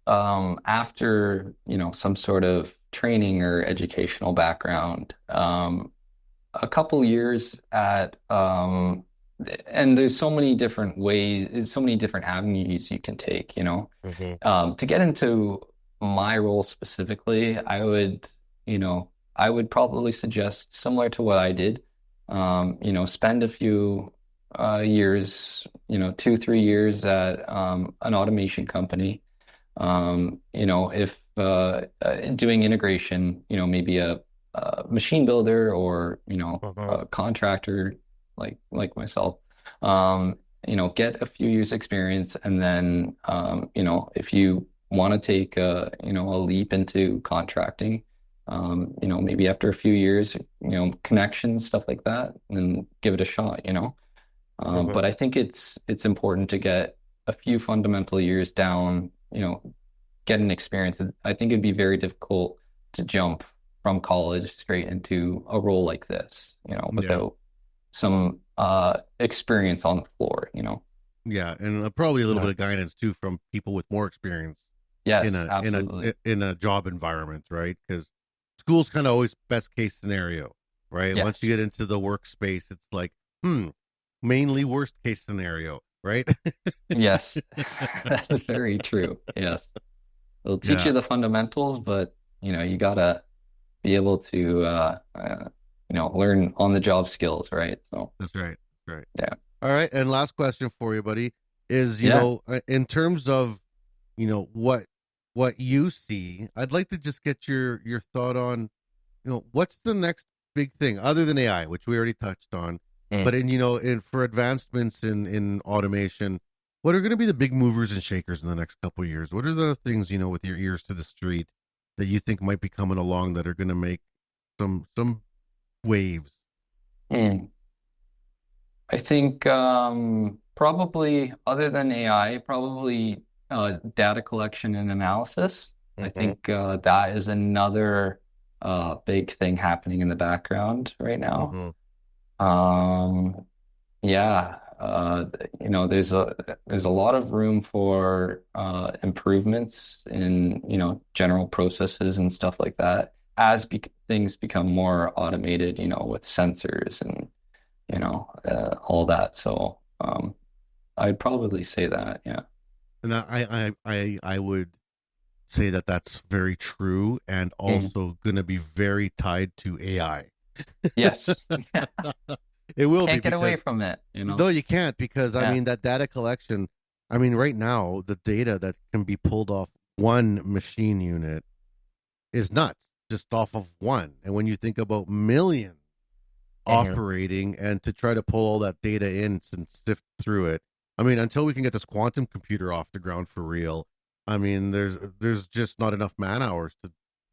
after, some sort of training or educational background, a couple years and there's so many different ways, so many different avenues you can take, Mm-hmm. to get into my role specifically, I would probably suggest similar to what I did, spend a few years, 2, 3 years at an automation company, if doing integration, maybe a machine builder or Uh-huh. a contractor like myself, um, get a few years experience, and then if you want to take a leap into contracting, maybe after a few years, connections, stuff like that, and give it a shot, Uh-huh. but I think it's important to get a few fundamental years down, get an experience. I think it'd be very difficult to jump from college straight into a role like this, Yeah. without some experience on the floor. Yeah, and probably a little bit Yeah. of guidance too from people with more experience in Yes, a in a absolutely. in a job environment, right? Because school's kind of always best case scenario, right? Once you Yes. get into the workspace, it's like, mainly worst case scenario, right? Yes. That's very true. Yes. It'll teach Yeah, you the fundamentals, but you gotta be able to learn on the job skills, right? So that's right. That's right. yeah. All right, and last question for you, buddy, is you Yeah. know, in terms of what you see, I'd like to just get your thought on, what's the next big thing other than AI, which we already touched on, but in for advancements in automation, what are going to be the big movers and shakers in the next couple of years? What are the things, with your ears to the street that you think might be coming along that are going to make some waves? I think probably other than AI, probably data collection and analysis. I think that is another big thing happening in the background right now. Yeah, there's a lot of room for improvements in, general processes and stuff like that as things become more automated, with sensors and, all that. So I'd probably say that, yeah. And I would say that that's very true, and also going to be very tied to AI. Yes. It will Can't be get away because from it, no, you can't, because I Yeah. mean that data collection. I mean, right now the data that can be pulled off one machine unit is nuts, just off of one. And when you think about millions operating and to try to pull all that data in and sift through it, I mean, until we can get this quantum computer off the ground for real, I mean, there's just not enough man hours to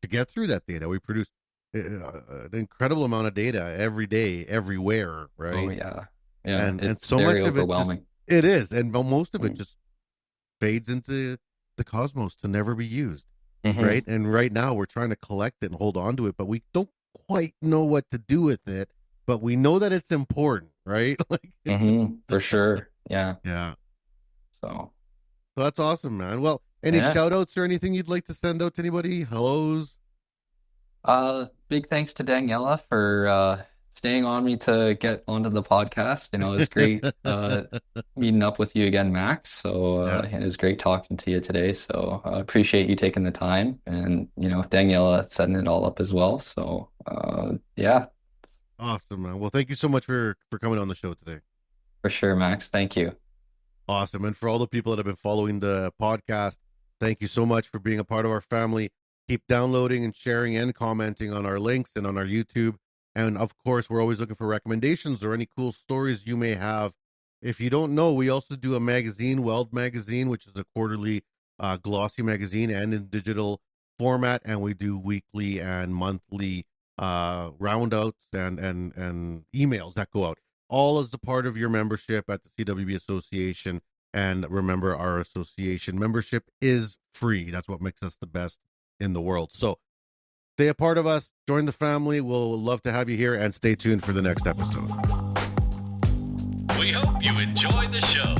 get through that data. We produce an incredible amount of data every day, everywhere, right? Oh yeah, yeah. And It's so very much of overwhelming. it is, and most of it Mm. just fades into the cosmos to never be used, Mhm. right? And right now we're trying to collect it and hold on to it, but we don't quite know what to do with it. But we know that it's important, right? Like, For sure. Yeah. yeah. So So that's awesome, man. Well, any yeah. shout outs or anything you'd like to send out to anybody? Hellos? Big thanks to Daniela for staying on me to get onto the podcast. It's great meeting up with you again, Max. So Yeah. it was great talking to you today. So I appreciate you taking the time, and Daniela setting it all up as well. So yeah, Awesome, man. Well, thank you so much for coming on the show today. for sure, Max. Thank you. Awesome. And for all the people that have been following the podcast, thank you so much for being a part of our family. Keep downloading and sharing and commenting on our links and on our YouTube. And of course, we're always looking for recommendations or any cool stories you may have. If you don't know, we also do a magazine, Weld Magazine, which is a quarterly glossy magazine and in digital format. And we do weekly and monthly roundouts and emails that go out, all as a part of your membership at the CWB Association. And remember, our association membership is free. That's what makes us the best in the world. So stay a part of us, join the family. We'll love to have you here, and stay tuned for the next episode. We hope you enjoyed the show.